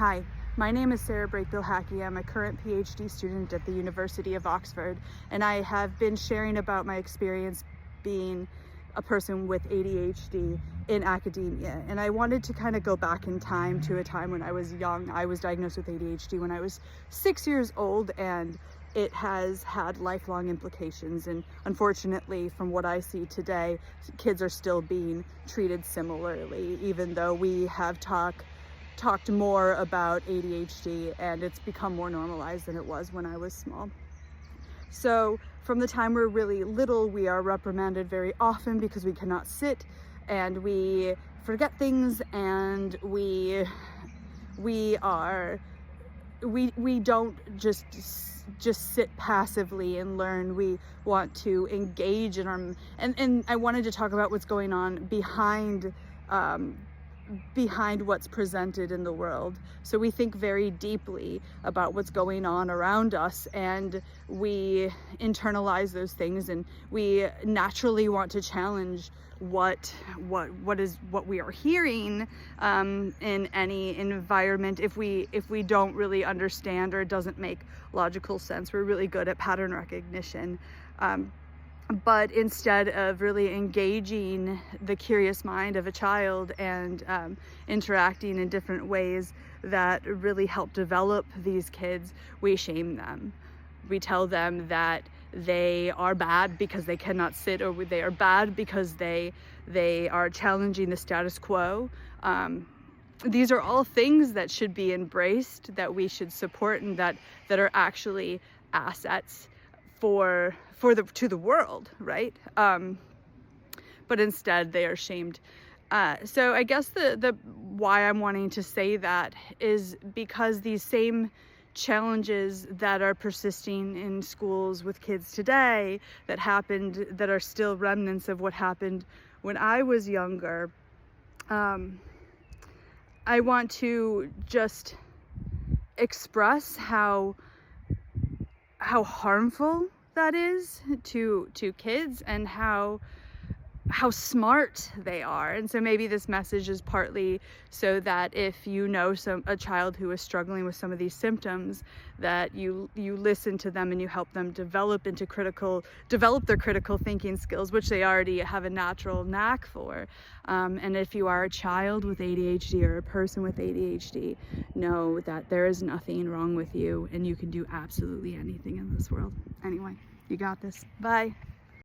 Hi, my name is Brakebill-Hacke. I'm a current PhD student at the University of Oxford, and I have been sharing about my experience being a person with ADHD in academia. And I wanted to kind of go back in time to a time when I was young. I was diagnosed with ADHD when I was 6 years old, and it has had lifelong implications. And unfortunately, from what I see today, kids are still being treated similarly, even though we have talked more about ADHD and it's become more normalized than it was when I was small. So from the time we're really little, we are reprimanded very often because we cannot sit and we forget things, and we don't just sit passively and learn. We want to engage in our, and I wanted to talk about what's going on behind what's presented in the world. So we think very deeply about what's going on around us, and we internalize those things, and we naturally want to challenge what we are hearing in any environment. If we don't really understand or it doesn't make logical sense, we're really good at pattern recognition. But instead of really engaging the curious mind of a child and interacting in different ways that really help develop these kids, we shame them. We tell them that they are bad because they cannot sit, or they are bad because they are challenging the status quo. These are all things that should be embraced, that we should support, and that are actually assets to the world, right? But instead they are shamed. So I guess the why I'm wanting to say that is because these same challenges that are persisting in schools with kids today, that are still remnants of what happened when I was younger, I want to just express how harmful that is to kids, and how smart they are. And so maybe this message is partly so that if you know a child who is struggling with some of these symptoms, that you listen to them and you help them develop their critical thinking skills, which they already have a natural knack for. And if you are a child with ADHD or a person with ADHD, know that there is nothing wrong with you and you can do absolutely anything in this world. Anyway, you got this. Bye.